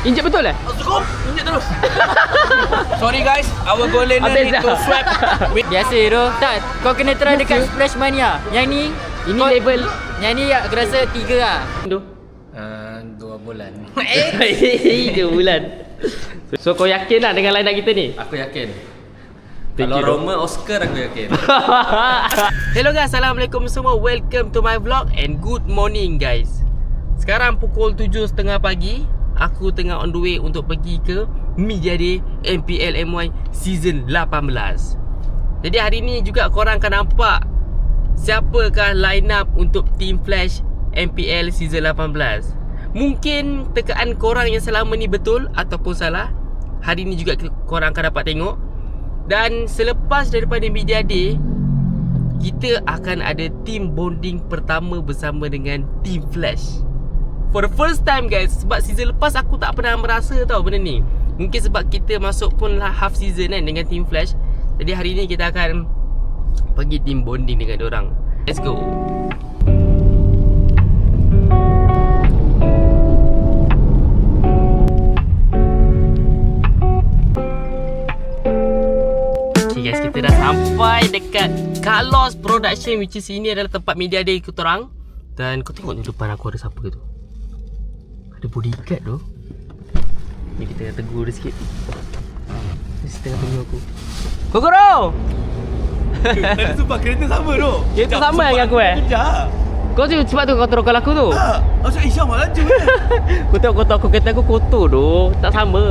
Injek betul eh? Cukup, injek terus. Sorry guys, our goal liner need to swap. Biasa tu. Tak, kau kena try dekat Splash Mania. Yang ni Ini level yang ni aku rasa 3 lah. Indo. 2 bulan. 2 bulan. So kau yakin lah dengan line up kita ni? Aku yakin. Thank Kalau you, Roma Oscar aku yakin. Hello guys, Assalamualaikum semua. Welcome to my vlog and good morning guys. Sekarang pukul 7.30 pagi. Aku tengah on the way untuk pergi ke Media Day MPL MY Season 18. Jadi hari ni juga korang akan nampak siapakah line up untuk Team Flash MPL Season 18. Mungkin tekaan korang yang selama ni betul ataupun salah. Hari ni juga korang akan dapat tengok. Dan selepas daripada Media Day, kita akan ada team bonding pertama bersama dengan Team Flash. For the first time guys. Sebab season lepas aku tak pernah merasa tau benda ni. Mungkin sebab kita masuk pun lah half season kan dengan Team Flash. Jadi hari ni kita akan pergi team bonding dengan diorang. Let's go. Okay guys, kita dah sampai dekat Carlos Production, which is ini adalah tempat Media Day korang. Dan kau tengok di depan aku ada siapa ke tu? Ada bodyguard tu. Ni kita kena tegur dia sikit. Dia tengah tunggu aku. Kokoro! Tadi sumpah kereta sama tu. Kereta sama dengan aku eh? Kejap. Kau sebab tu kau terokal aku tu. Tak, macam Isya malah laju kan. Kau tengok kotor aku, kereta aku kotor tu. Tak sama.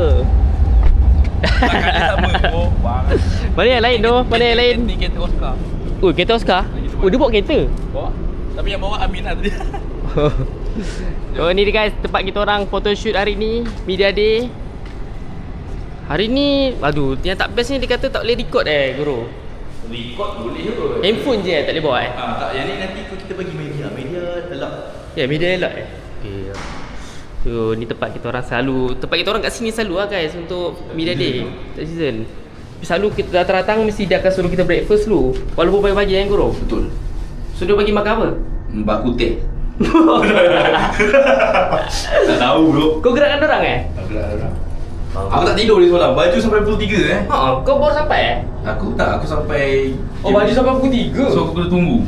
Takkan dia sama. Oh, banget. Mana yang lain tu? Mana yang lain? Ni kereta Oscar. Oh, kereta Oscar? Oh, dia bawa kereta? Bawa. Tapi yang bawa Amin lah tadi. So ni dia guys, tempat kita orang photoshoot hari ni, Media Day. Hari ni, aduh, yang tak best ni dia kata tak boleh record guru. Record boleh kot. Handphone je tak boleh bawa Tak, yang ni nanti kita bagi media. Media elok. Ya, media elok Okay. So ni tempat kita orang selalu, tempat kita orang kat sini selalu lah guys untuk Media Day season. Selalu kita datang mesti dia akan suruh kita breakfast dulu. Walaupun pagi-pagi kan guru? Betul. So dia bagi makan apa? Mbak Kutih. Tak tahu bro. Kau gerakkan orang Tak gerak orang. Aku tak tidur di semalam. Baju sampai pukul 3 Kau baru sampai Aku tak, aku sampai. Oh, baju sampai pukul 3. So aku kena tunggu.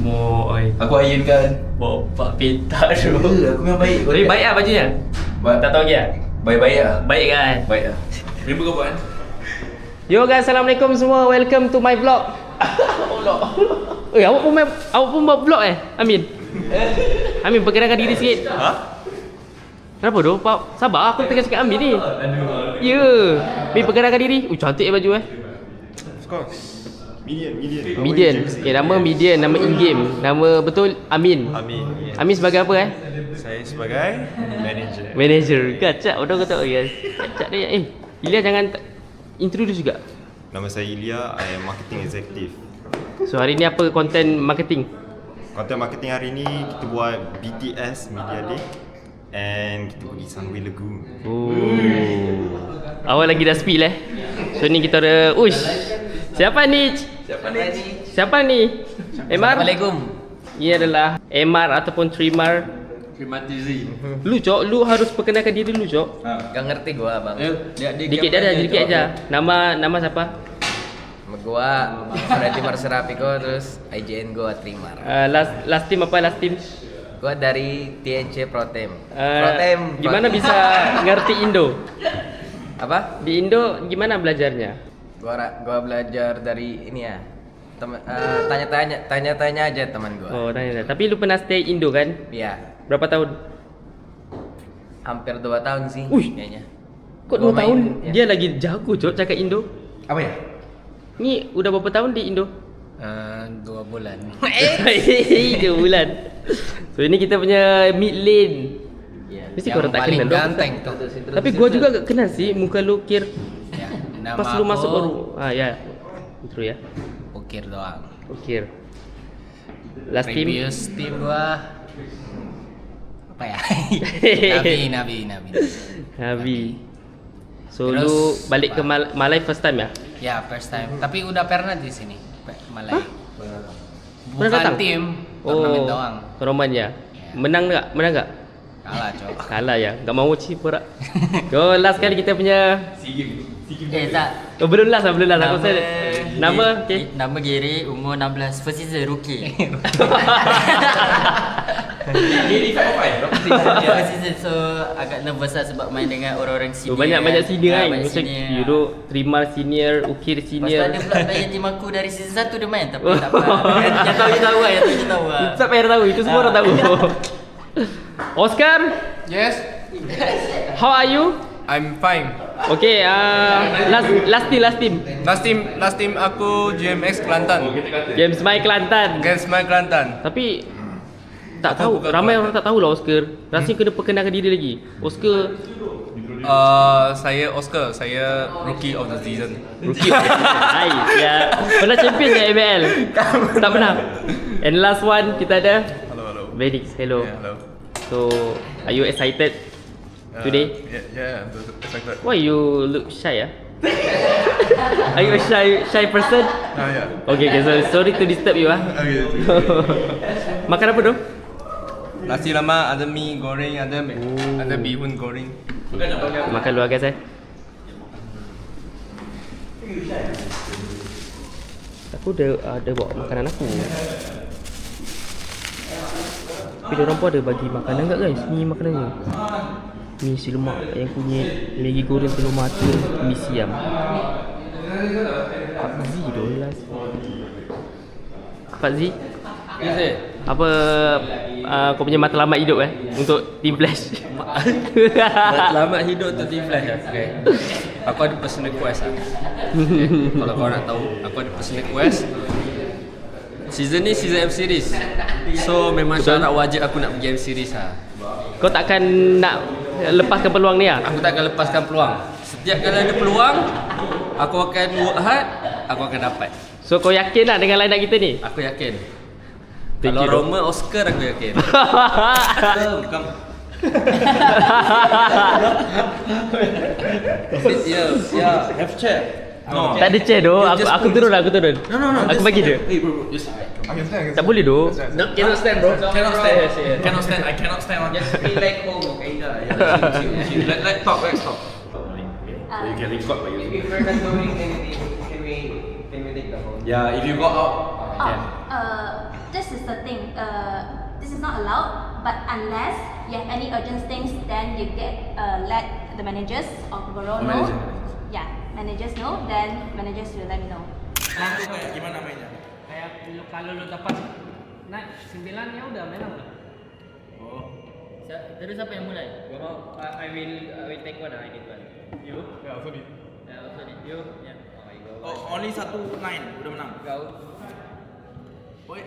Oi. Aku iron kan. Bapak petak tu. Aku memang baik. Tapi baik lah bajunya. Tak tahu lagi lah. Baik-baik lah. Baik kan? Baik lah. Terima kau buat. Yo guys, Assalamualaikum semua. Welcome to my vlog. Awak pun buat vlog Amin? Amin, perkenalkan diri sikit. Ha? Kenapa tu? Sabar, aku tengah cakap Amin ni. Ya. Amin, perkenalkan diri. Cantik baju Of course. Median. Median. Okay, nama Median, nama in-game. Nama betul Amin. Amin. Yeah. Amin sebagai apa Saya sebagai manager. Manager. Kacak, udah kata guys. Kacak dia. Ilya jangan introduce juga. Nama saya Ilya, I am marketing executive. So hari ni apa konten marketing? Konten marketing hari ni kita buat BTS Media Day and kita pergi Sunway Lagoon. Awal lagi dah spill So ni kita ada Siapa ni? Siapa ni? MR? Assalamualaikum. Ini adalah MR ataupun Trimar. Terima kasih. Lu Cok, lu harus perkenalkan diri lu Cok. Gak ngerti gua bang. Dikit dah, dikit aja. Nama siapa? Nama gua Freddy Marsarapiko, terus IJN gua Trimar. Last team apa last team? Gua dari TNC Protem. Gimana bisa ngerti Indo? Apa? Di Indo gimana belajarnya? Gua belajar dari ini ya. Tanya-tanya aja teman gua. Oh, tanya. Tapi lu pernah stay Indo kan? Iya. Berapa tahun? Hampir 2 tahun sih Uish. kayaknya. Kok Gua 2 tahun? main, ya. Dia lagi jago Cok cakap Indo. Apa ya? Ni udah berapa tahun di Indo? 2 bulan. 2 bulan. So ini kita punya mid lane. Iya. Mesti Yang korang tak paling kenal dong. ganteng tuh. Tapi gua juga gak kenal sih muka lu Kir. Ya, nama Pas lu aku masuk baru. Ya. Intro ya. Ukir doang. Kir. Last team. Previous team gua apa ya? Nabi. Nabi. So Terus, lu balik ke Malai first time ya? Ya, first time. Tapi udah pernah di sini, Malay. Pernah Bukan datang? tim, turnamen doang. Turnamen ya. Ya. Menang enggak? Menang enggak? Kalah cok. Kalah ya. Tak mau ciper. Go last kali kita punya. Tak. Oh, belum last. Aku rasa nama okey. Nama Giri, umur 16, first season rookie. First season, so agak nervous lah sebab main dengan orang-orang So senior. banyak senior kan. Banyak Macam senior. you duk Trimar senior, Ukir Lepas tu senior. ada pula player tim aku dari season 1 dia main. Tapi tak apa. Yang tahu je tahu lah. Yang tahu je tahu lah. Tak payah tahu. Itu semua orang tahu. Oscar, Yes. how are you? I'm fine. Okay, last team. Last team aku GMX Kelantan. James Mai Kelantan. Against my Kelantan. Tapi tak tahu, ramai orang tak tahu lah Oscar. Rasanya kena perkenalkan diri lagi. Oscar Saya Oscar. Saya rookie of the season. rookie. Nice. Ya. Pernah champion ke ML? Tak pernah. And last one kita ada Hello. Venix. Hello. Yeah, hello. So, are you excited today? Yeah, excited. Why you look shy ah? Are you a shy person? Yeah. Okay, so sorry to disturb you ah. Okay. Makan apa tu? Nasi lemak, ada mie goreng, ada bihun goreng. Makan luar guys Aku ada bawa makanan aku. Tapi diorang pun ada bagi makanan kat guys. Ni makanannya. Ni nasi lemak yang kunyit, Maggi goreng telur mata, mi siam. Pak Z dolas. Pak Z, apa kau punya matlamat hidup untuk Team Flash? Selamat hidup untuk Team Flash lah. Okay. Aku ada personal quest lah. Kalau kau nak tahu, aku ada personal quest. Season ni season M series. So memang syarat wajib aku nak pergi M series lah. Kau takkan nak lepaskan peluang ni ah? Aku tak akan lepaskan peluang. Setiap kali ada peluang, aku akan work hard, aku akan dapat. So kau yakin lah dengan line up kita ni? Aku yakin. Thank Kalau you, Roma, Oscar aku yakin. Ya, have chair. No. Tak ada chair doh. Aku turun. Aku bagi dia. Hey bro, just I can stand. Tak boleh doh. No, cannot stand bro. Cannot stand. I cannot stand on. Just feel like home, okay? Let's talk. You can record by using. If we're not going, can we take the whole? Yeah, if you go out. This is the thing. This is not allowed. But unless you have any urgent things, then you get let the managers of Goro know. Yeah, managers know. Then managers will let me know. Gimana mainnya? Kayak kalau lu dapat naik 9 ya udah main lah. Terus siapa yang mulai? I will take one. I need one. You? Yeah, also need. Also ni. You? Yeah. Oh, only 1-9 udah menang. Kau.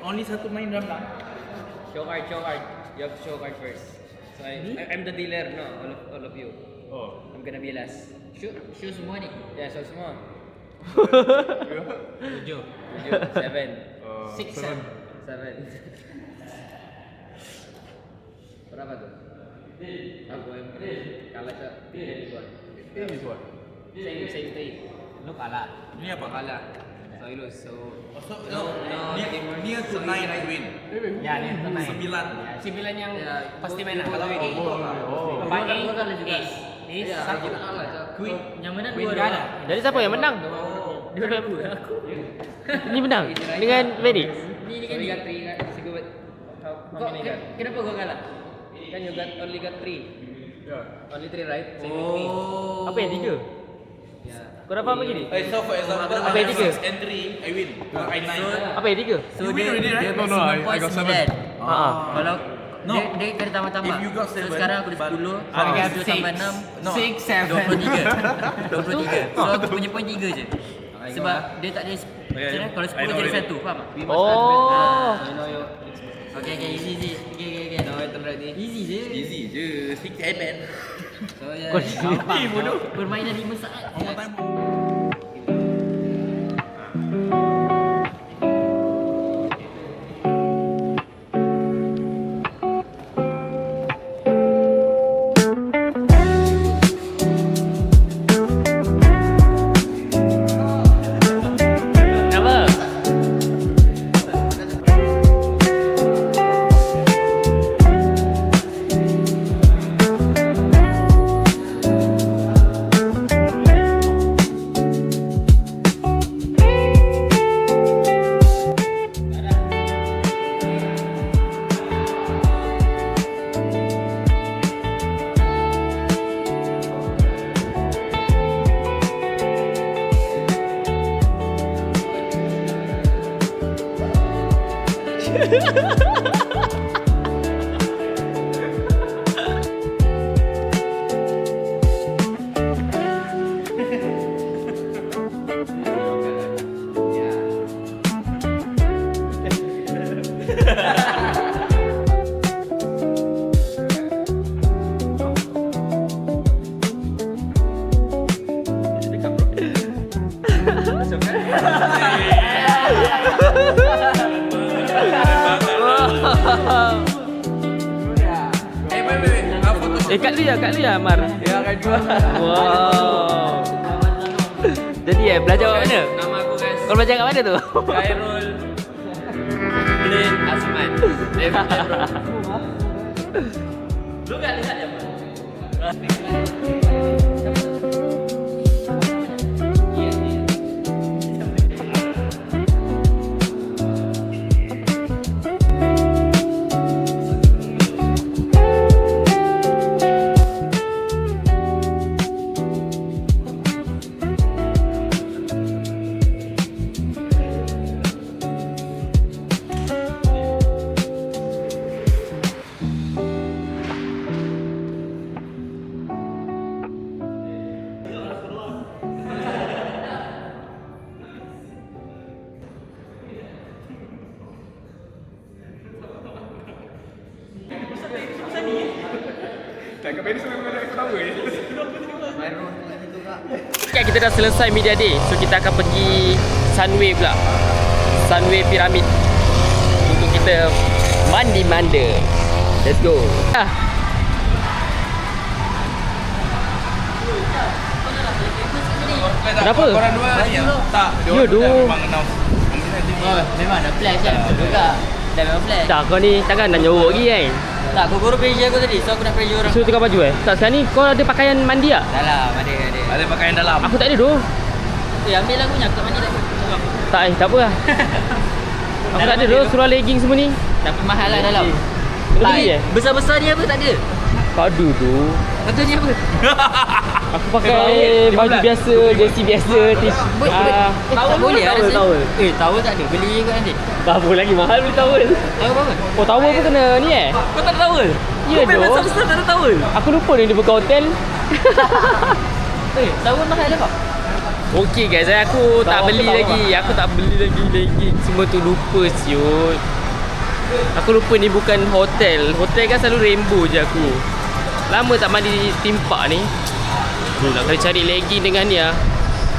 Only 1 main udah menang. Show card. You have to show card first. So I'm the dealer, no, all of you. Oh. I'm gonna be last. Show semua ni. Yeah, show semua. 7, 7, 6, 7. Berapa tuh? Aku yang kalah ke? This one. Same three. Lu kalah. Ini apa? Kalah. So you lose. So Near to 9 I win. ya ni tenang. 9. 9 yang pasti menang kalau ini. Apa ini? Ace, satu. Queen. Yang mana Win dua kalah. Jadi siapa yang menang? Aku. Ini menang dengan Venix. Ni kan Only got 3 kan? Kau, kenapa kau kalah? Kan you got only got 3. Yeah. Only 3 right? Oh. Apa yang 3? Ya. Kau dapat apa gini? So for example, Apa yang 3? entry I win. I 9. Apa yang 3? So You win already, right? dia No, I maximum got point 7. 9. Ha. Kalau No. dia kena tambah-tambah. If you got So 7, sekarang aku dah but- 10. I got 7 sampai 6. 6, 7. 23. So aku punya point 3 je. Sebab dia tak ada kalau 10 jadi 1, faham tak? Oh. Okay, easy. Okay. Now I turn ready. Easy je. Easy je. 6 7. So ya. Kau ni bodoh. Permainan 5 saat. One more time. Apa? Kat Lia Mar. Ya, kat gua. Wow. Jadi belajar kat mana? Nama aku guys. Kau belajar kat mana tu? Khairul Blin Azman. Lu kan lihat ya, Mas? Okay, kita dah selesai media day. So kita akan pergi Sunway pula. Sunway Pyramid untuk kita mandi-manda. Let's go. Kenapa? Korang dua ni ya? Tak. Ya, doh. Oh, memang dah flash kan? Betul tak? Dah memang flash. Tak, kau ni takkan nak nyorok lagi kan? Tak, kau guru pressure aku tadi. So aku nak pressure orang. So tukar baju Tak, sekarang ni kau ada pakaian mandi tak? Dalam, ada. Ada pakaian dalam. Aku tak ada tu. Ambil lah aku punya. Aku tak mandi tak? Tak, tak apa lah. Aku tak ada tu, suruh legging semua ni. Tapi mahal lah dalam. Kena beli Besar-besar dia apa? Tak ada. Tak ada tu. Betul dia apa? Aku pakai baju biasa, jersey biasa, t-shirt. Tak boleh lah rasanya. Towel. Towel tak ada. Beli kot nanti. Berapa lagi mahal beli towel? Towel berapa? Oh, towel pun kena ni Kau tak ada towel? Ya Kau main doh. besar-besar tak ada towel? Aku lupa ni dia buka hotel. Towel mahal lah kau? Okey guys, aku tak beli lagi. Aku tak beli lagi legging. Semua tu lupa siut. Aku lupa ni bukan hotel. Hotel kan selalu rainbow je aku. Lama tak mandi di theme park ni. Nak kena cari legging dengan ni ah.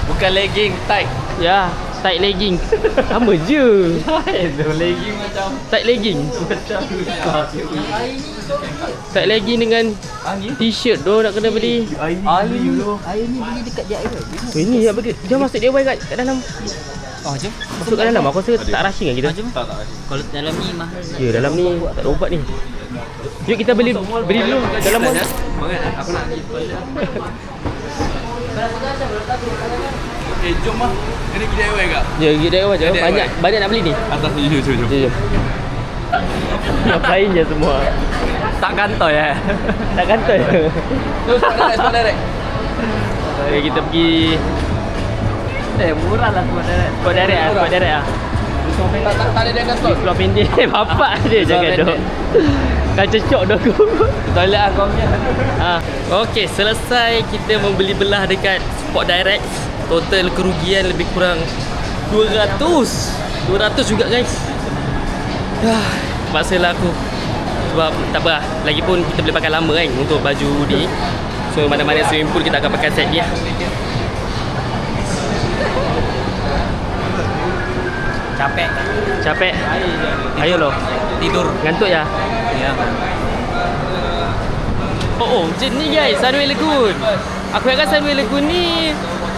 Bukan legging, tight. Ya, tight legging. Sama je. Legging macam Tight legging. Tight legging dengan t-shirt tu nak kena beli. Air ni beli dekat DIY. Oh, ini ya bagi. Jom masuk DIY kat dalam. Oh, jom. Masuk kat dalam. Aku rasa tak rushing kan kita. Jom. Kalau dalam ni mahal. Ya, dalam ni tak ada ubat ni. Yuk kita beli dulu dalam mall. Aku nak pergi toilet. jom lah. Ini kita DIY kak. Ya, pergi DIY je. DIY. Banyak nak beli ni. Atas ni, jom. Jom. Ngapain je semua. Tak kantoi Tak kantoi. Spot direct. Okay, kita pergi. Murah lah semua dah. Spot direct ah. Tak ada dia akan slot. Sebelah pendek. Bapak dia jangan duk. Kan cecok dah aku. Toilet lah kau punya. Okey, selesai kita membeli belah dekat Spot Direct. Total kerugian lebih kurang 200 juga guys. Paksalah aku. Sebab tak apa lah. Lagipun kita boleh pakai lama kan untuk baju ni. So mana-mana swimming pool kita akan pakai set dia. Capek? Ayo loh. Tidur. Ngantuk ya? Ya. Oh, macam ni guys, Sunway Lagoon. Aku ingatkan Sunway Lagoon ni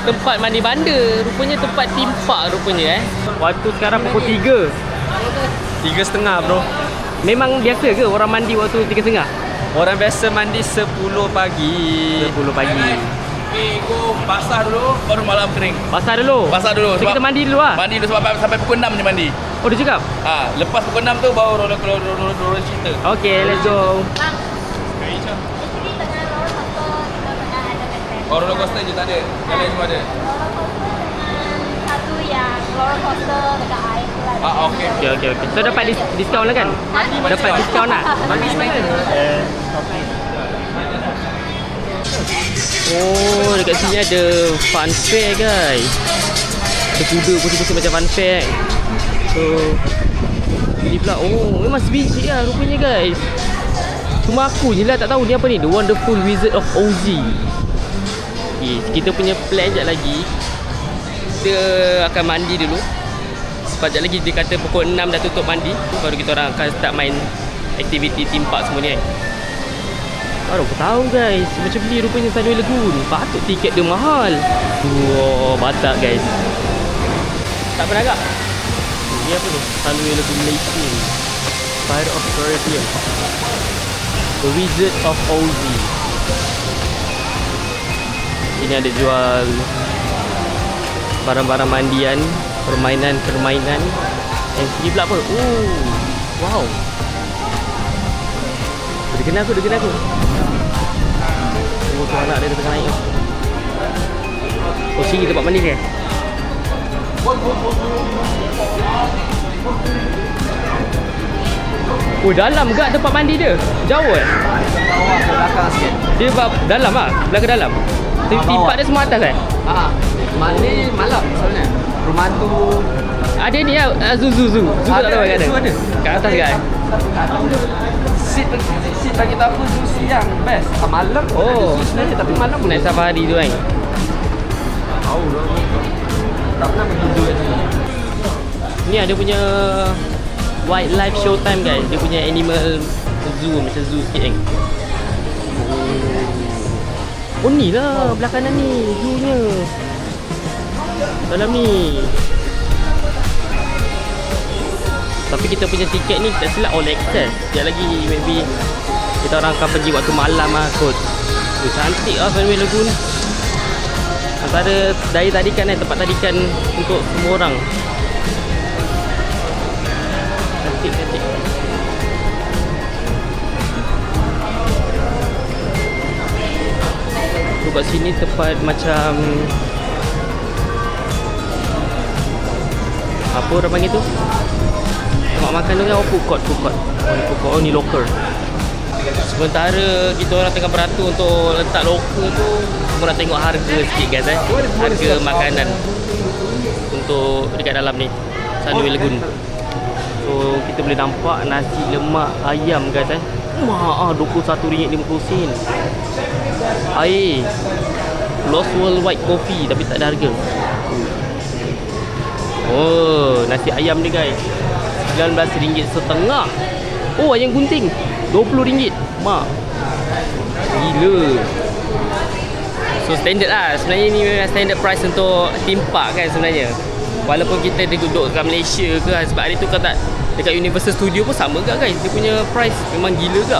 tempat mandi bandar. Rupanya tempat theme park rupanya Waktu sekarang pukul 3. 3.30 bro. Memang biasa ke orang mandi waktu 3.30? Orang biasa mandi 10 pagi. 10 pagi. Go basah dulu, baru malam kering. Basah dulu. So So kita mandi dulu lah. Mandi dulu sampai pukul 6 je mandi. Oh dia cakap? Lepas pukul 6 tu baru roller cerita. Okay, let's go. Jadi tengah roller coaster kita pernah ada kat Grand. Oh, roller coaster je tak ada. Yang lain semua ada. Roller coaster dengan satu yang roller coaster dekat air tu lah. Okay. Okay. So dapat diskaun lah kan? Dapat diskaun lah. Oh, dekat sini ada fun fair guys. Ada kuda pusing-pusing macam fun fair. So ini pula, oh memang sebiji lah rupanya guys. Cuma aku je lah tak tahu ni apa ni, The Wonderful Wizard of Oz. Okay, kita punya plan sekejap lagi, kita akan mandi dulu. Sebab sekejap lagi dia kata pukul 6 dah tutup mandi, baru kita orang akan start main aktiviti theme park semua ni kan. Baru aku tahu guys, macam beli rupanya Sunway Lagoon. Patut tiket dia mahal. Wow, batak guys. Tak pernah agak? Ni apa ni? Sunway Lagoon Malaysia, Pirates of the Caribbean, The Wizard of Oz. Ini ada jual barang-barang mandian, permainan-permainan. Dan sini pula apa? Oh, wow. Dia kena aku. Oh, tu anak dia tengah naik. Oh, sini tempat mandi dia. Oh, dalam ke tempat mandi dia? Jauh eh? Bawah ke belakang sikit. Dia dalam lah? Belakang dalam? Tempat dia semua atas eh? Mandi malam sebenarnya. Rumah tu Ada ni lah, zoo tak tahu kan ada? Zoo ada. Kat atas kan? Seat bagi aku zoo siang best. Malam pun ada zoo sebenarnya, tapi malam pun Naik safari tu kan? tahu dah. Tak pernah pergi zoo kat sini. Ni ada punya wildlife showtime guys. Dia punya animal zoo, macam zoo sikit kan. Oh ni lah belah kanan ni zoo-nya. Dalam ni. Tapi kita punya tiket ni tak silap all access. Sekejap lagi maybe kita orang akan pergi waktu malam lah kot. Cantik lah Sunway Lagoon. Antara daya tadikan tempat tadikan untuk semua orang. Cantik. So kat sini tempat macam apa orang panggil tu? Tempat makan tu kan, food court. Oh ni locker. Sementara kita orang tengah beratur untuk letak locker tu, korang tengok harga sikit guys harga makanan untuk dekat dalam ni Sunway Lagoon. So kita boleh nampak nasi lemak ayam guys RM21.50. Air Lost World White Coffee tapi tak ada harga. Oh, nasi ayam ni guys RM19.50. Oh, ayam gunting RM20. Mak, gila. So standard lah. Sebenarnya ni memang standard price untuk theme park kan sebenarnya. Walaupun kita duduk kat Malaysia ke, sebab hari tu kata dekat Universal Studio pun sama ke guys. Dia punya price memang gila ke.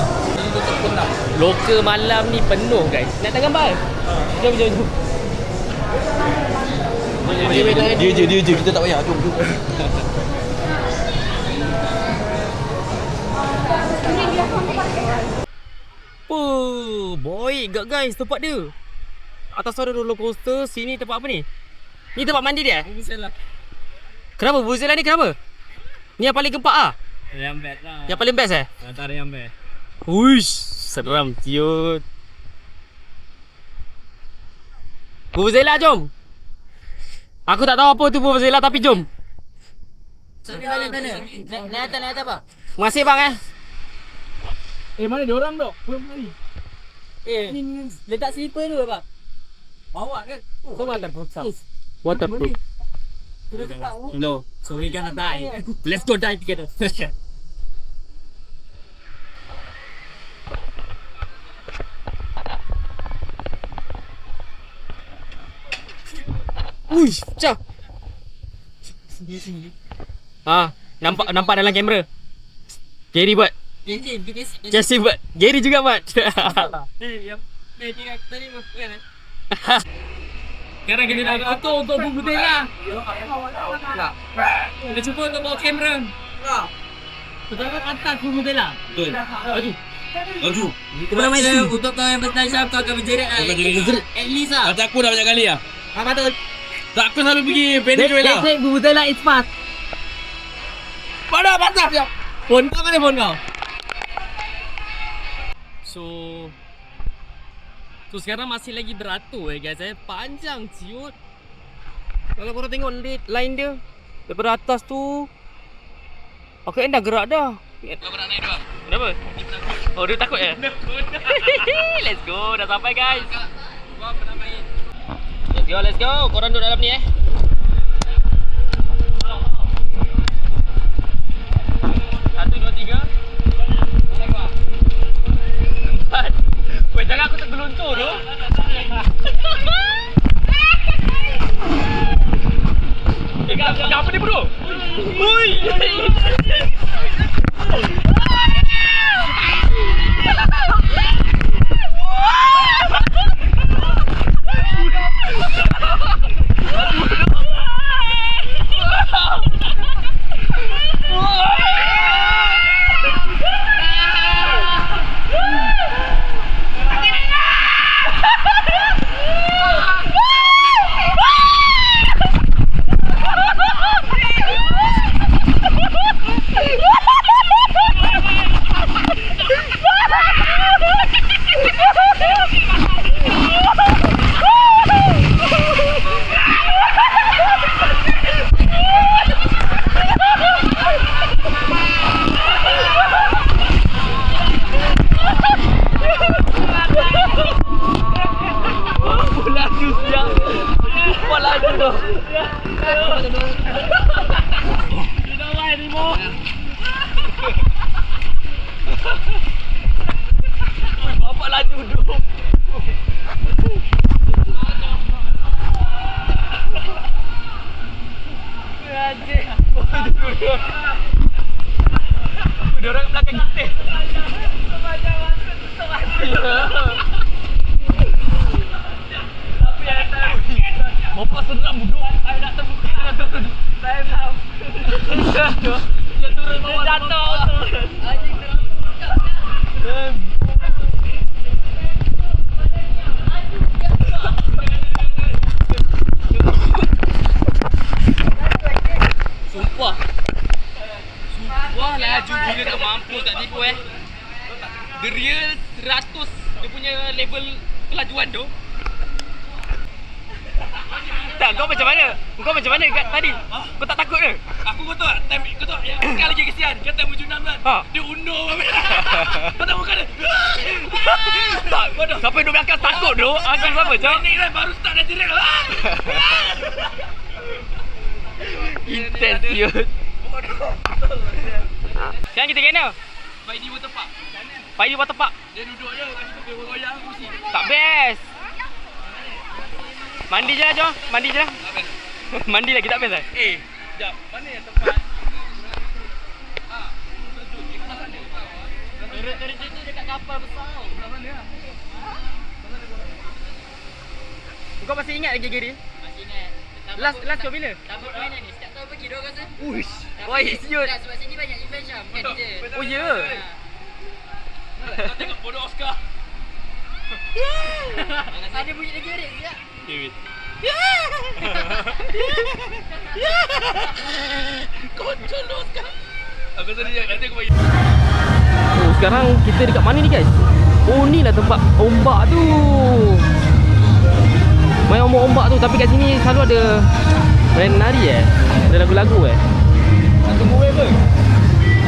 Lokal malam ni penuh guys. Nak tengok gambar? Jom. Dia je kita tak payah. Jom. Boy, gak guys tempat dia. Atas ada roller coaster, sini tempat apa ni? Ni tempat mandi dia? Buzela. Kenapa Buzela ni kenapa? Ni yang paling gempak ah? Yang best lah. Yang paling best eh? Antara yang best. Uish, seram ciut. Buzela jom. Aku tak tahu apa tu Buzela tapi jom. Sana. Naik atas apa? Masih bang eh? Mana dia orang tu? Belum kali. Ni letak slipper dulu bang. Bawa kan? So waterproof. No. So we gonna die. Let's go die together. Uish, pecah. Nampak dalam kamera. Gary buat. Jesse buat. Gary juga buat. Sekarang kita nak atur untuk Buzela. Kita cuba untuk bawa kamera. Pertama atas Buzela. Betul. Laju. Kita main untuk kau yang bertanya kau akan berjerit lah. At least lah. Kata aku dah banyak kali lah. Betul. Tak, aku selalu pergi Venezuela. Let's say Vuvuzela is fast. Pada patah siap. Phone kau mana phone kau? So sekarang masih lagi beratur guys panjang ciut. Kalau korang tengok line dia daripada atas tu aku dah gerak dah. Kau nak naik dua. Kenapa? Oh dia takut ya? Let's go, dah sampai guys. Gua pernah main. Let's go. Korang duduk dalam ni Satu, dua, tiga. Empat. Weh, jangan aku tergeluntur tu. Apa ni bro? Ui. Bapak laju duduk. Anjing. Ada orang belakang kita. Tapi ada. Bapak seram duduk. Saya nak terbuka. Saya tahu. Dia turun bawah. Dia jatuh. Anjing terang. Sumpah laju gila tak mampus tak tipu The real 100 dia punya level kelajuan tu. Tak, kau macam mana? Kau macam mana kat tadi? Kau tak takut ke? Aku kau tahu tak? Time kau tahu yang sekali lagi kesian. Kan time menuju 6 kan? Dia undur. Kau tahu bukan dia? Tak, siapa duduk belakang takut tu? Aku sama je. Ini kan baru start dah jerit. Intense siut. Sekarang kita kena Baik di waterpark. Pagi water park. Dia duduk je. Lepas tu dia goyang kursi. Tak best. Mandi je lah jom. Mandi je lah. Tak best. Mandi lagi tak best lah. Sekejap. Mana yang tempat? Terit tu dekat kapal besar tau. Belah mana lah? Kau masih ingat lagi Gary? Masih ingat. Last kau bila? Tabut mainan ni. Setiap tahun pergi, diorang rasa. Uish. Oi, siut. Tak, sebab sini banyak event Syam. Kan dia. Oh ya. Kau tengok bodoh Oscar. Ada bunyi lagi Rik. Sekejap. Kontrol Oscar. Aku sedih nanti aku bagi. Oh, sekarang kita dekat mana ni guys? Oh, ni lah tempat ombak tu. Main ombak tu, tapi kat sini selalu ada main nari ada lagu-lagu Tunggu apa?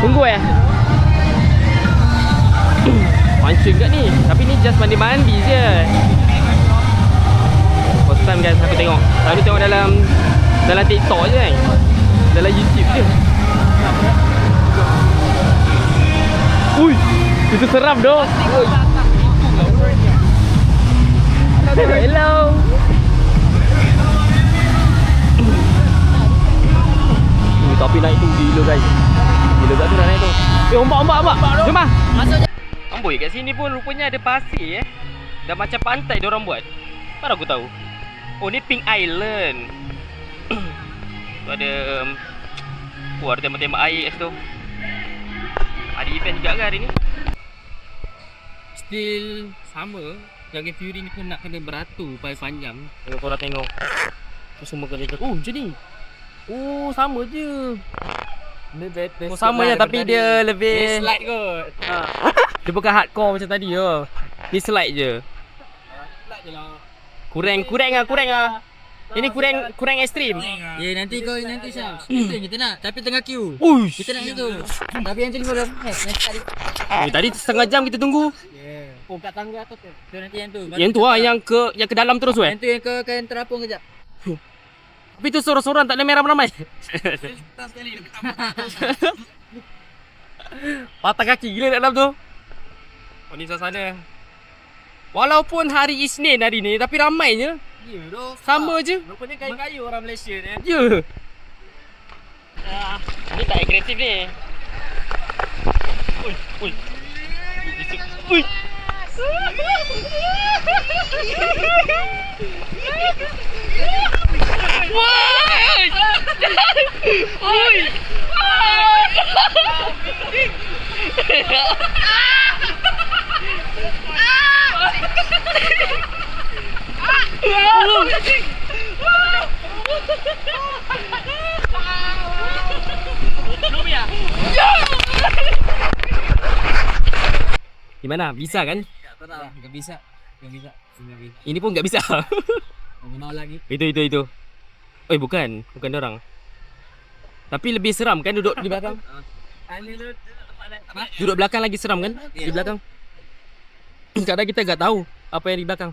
Tunggu pancing kat ni. Tapi ni just mandi-mandi je. First time guys aku tengok. Selalu tengok dalam TikTok je kan. Dalam YouTube je. Ui, itu seram doh. Hello. Tapi naik tu gila guys. Gila kat tu nak naik tu. Ombak. Jom ah. Masuk je. Amboi, kat sini pun rupanya ada pasir Dah macam pantai diorang buat. Baru aku tahu. Oh, ni Pink Island. Tu ada ada tembak-tembak air kat situ. Ada event juga ke hari ni? Still sama. Dragon Fury ni pun nak kena beratur panjang. Kalau korang tengok Semua kena cakap, oh macam ni. Oh sama je. Dia Sama je tapi dia lebih slide kot. dia bukan hardcore macam tadi Dia slide je. Slide je lah. Kurang ah. Ini kurang ekstrim. Ya nanti Syam. Itu yang kita nak. Tapi tengah queue. Uish. Kita nak yang tu. Tapi yang tu 15 minit. Nanti tadi. Tadi setengah jam kita tunggu. Oh kat tangga atas tu. Tu nanti yang tu. Yang tu yang ke dalam terus Yang tu yang ke terapung kejap. Tapi tu sorang-sorang tak ada ramai-ramai. Tak sekali dia kata. Patah kaki gila dalam tu. Oh ni suasana. Walaupun hari Isnin hari ni tapi ramainya. Ya doh. Sama je. Rupanya kayu-kayu orang Malaysia ni. Ya. Ni tak agresif ni. Ui. Ui. Ui. Gimana? Bisa kan? Enggak bisa. Ini pun enggak bisa. Mau lagi. Itu. Oi bukan orang. Tapi lebih seram kan duduk di belakang? Duduk belakang lagi seram kan? Di belakang. Kadang kita enggak tahu apa yang di belakang.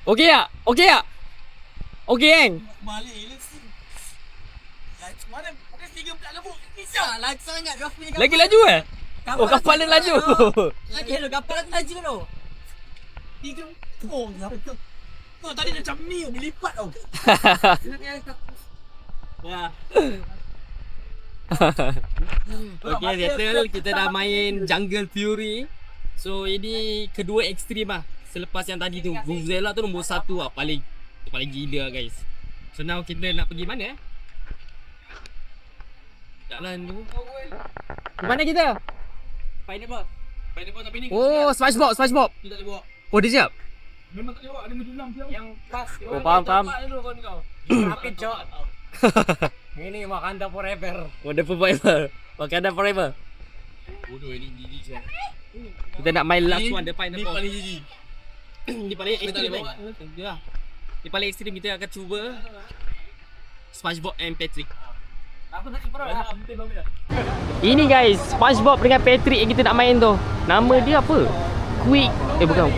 Okey tak? Okey kan? Balik lesi. Mana bukan 3 pula lebu. Bisa Lagi sangat kau punya. Lagi laju Oh kapal dia laju. Lagi lo kapal laju lo. 3 oh apa? Kau tadi macam ni dilipat tau. Ya. Okay settle. Kita dah main Jungle Fury. So ini kedua ekstrim lah. Selepas yang tadi tu Vuvuzela tu nombor 1 lah. Paling gila lah guys. So now kita nak pergi mana Jalan tu. Mana kita? Pineapple tapi ni. Oh SpongeBob. Tu tak boleh bawa. Oh dia siap? Memang tak boleh bawa. Ada menjulang siapa? Yang pas. Oh faham. Tapi cok. Ini Wakanda forever. Wonderful forever. Wakanda forever. Bodoh ini jijik je. Kita nak main last one. The Ni pineapple. paling jijik. Di paling Kita tak ekstrim boleh kan? Di paling ekstrim kita akan cuba SpongeBob and Patrick. Aku nak super lah. Ini guys, SpongeBob dengan Patrick yang kita nak main tu. Nama dia apa? Quick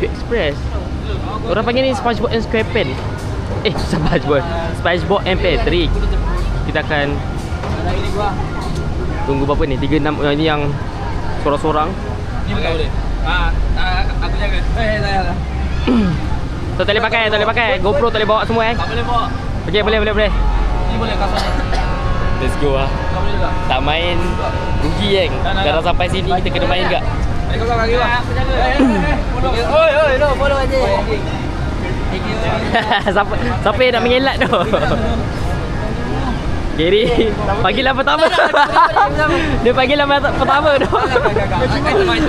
Express. Orang panggil ni SpongeBob and SquarePants. SpongeBob and Patrick. Kita akan tunggu berapa ni? 3 6 ni yang sorang-sorang. Ni pun tak boleh. Aku jaga. Saya. Tak boleh pakai. GoPro tak boleh bawa semua Tak boleh bawa. Okey, boleh. Ni boleh kasar. Let's go lah. Tak boleh juga. Tak main rugi kan. Kalau sampai sini kita kena main juga. Kau kaki lah. Aku jaga. Oi, no, follow aja. Siapa yang nak mengelak tu? Gary, panggillah pertama. Dia panggillah pertama tu.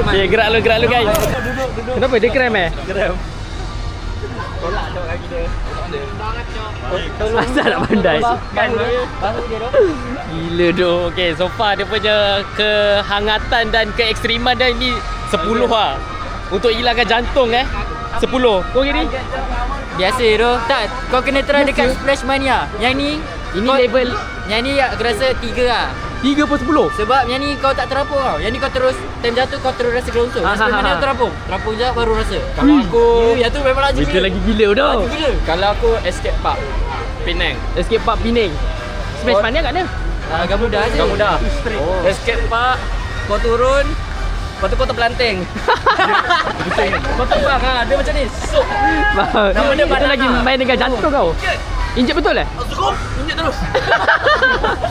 Okay, gerak lu guys. Kenapa dia krem Krem. Tolak dok kaki dia. Asal nak pandai. Gila tu. Okay, so far dia punya kehangatan dan keekstriman dia ni 10 lah. Untuk hilangkan jantung 10. Kau Gary? Biasa tu. Tak, kau kena try dekat Splash Mania. Yang ni Ini level yang ni aku rasa 3 lah. 3 per 10. Sebab yang ni kau tak terapung tau. Yang ni kau terus time jatuh kau terus rasa gelongsor. Yang Splash Mania terapung. Terapung je baru rasa. Kalau aku yang tu memang laju. itu lagi gila tu. Gila. Kalau aku Escape Park Penang. Escape Park Penang. Smash Mania kat mana? Agak mudah je. Agak mudah. Escape Park kau turun, lepas tu kau terpelanting. Kau terbang dia macam ni. Nama dia itu lagi main dengan jantung kau. Injek betul Cukup. Injek terus.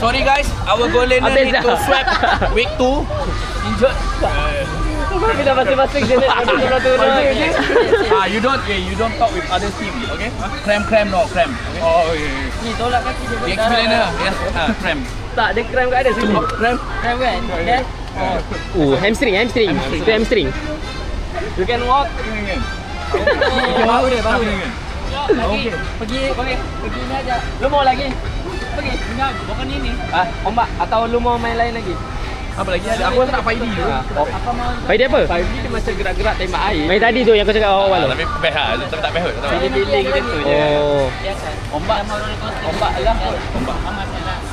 Sorry guys, our goal line Habis need dah. to swap week 2. Injured. Tapi dah masing-masing je nak turun. You don't talk with other team, okay? Cram no cram. Okay? Oh, okay. Ni tolak kaki dia. Explainer, yes. Cram. Tak, dia cramp kat ada sini. Cramp kan? Then Hamstring. Itu hamstring. You can walk. bahu dia. Pergi ni aja. Lu mau lagi? Pergi. Enggak, bukan ini. Ombak atau lu mau main lain lagi? Apa lagi ada? Aku tak Faidi tu. Faidi apa? Faidi dia macam gerak-gerak tembak air. Main tadi tu yang kau cakap awal tu. Tapi best lah. Tapi tak best kot. Feeling macam tu je. Oh. Ombak lah kot.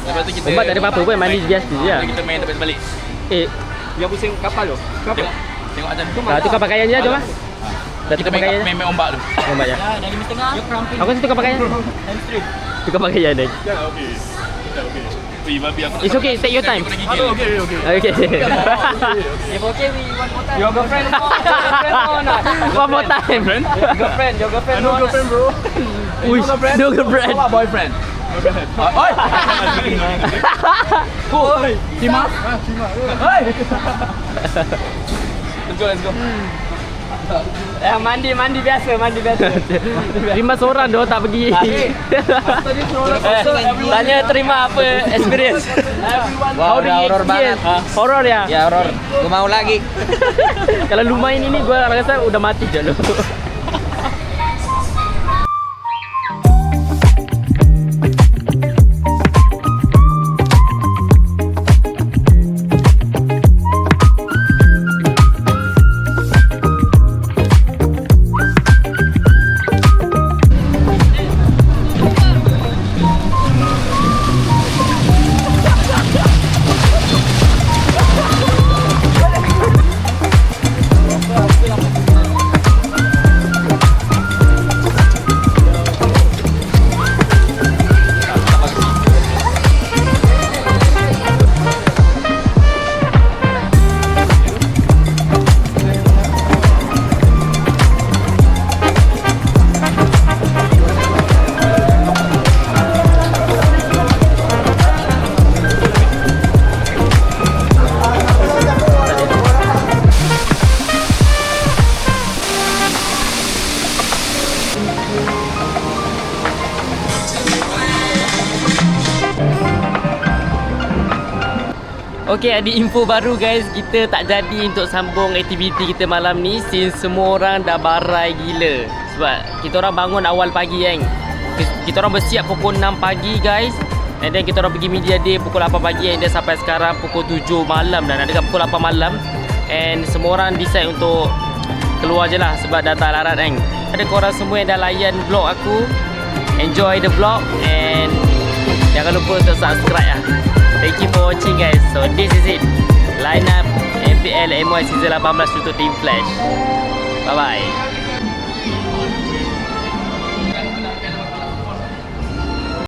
Lepas tu kita Ombak tak ada apa-apa pun, mandi biasa je. Lepas tu kita main tapi balik. Yang pusing kapal tu. Tengok atas tu. Tukar pakaian je, jom lah. Dah Kita tukar pakaian je. main ombak tu. Ombak je. Dah dari tengah. Aku rasa tukar pakaian. Tukar pakaian dah. Okey. Wih, babi aku. It's okay, take your time. Okey. Okay. If okay, we one more time. Your girlfriend or not? One more time. Your girlfriend No girlfriend bro. Uish, no girlfriend. Apa boyfriend? Oi. Oi. Tima. Oi. Let's go. Mandi biasa. Terima seorang dia tak pergi. Tanya terima apa experience? How do you experience? Horror ya? Ya, horror. Gua mau lagi. Kalau lu main ini gua rasa udah mati je lu. Okay, ada info baru guys. Kita tak jadi untuk sambung aktiviti kita malam ni since semua orang dah barai gila. Sebab kita orang bangun awal pagi kan. Kita orang bersiap pukul 6 pagi guys. And then kita orang pergi media day pukul 8 pagi. And then sampai sekarang pukul 7 malam dah. Nak dekat pukul 8 malam. And semua orang decide untuk keluar je lah sebab dah tak larat kan. Ada korang semua yang dah layan vlog aku. Enjoy the vlog. And jangan lupa untuk subscribe lah. Thank you for watching guys. So this is it. Line up MPL MY Season 18 untuk Team Flash. Bye bye.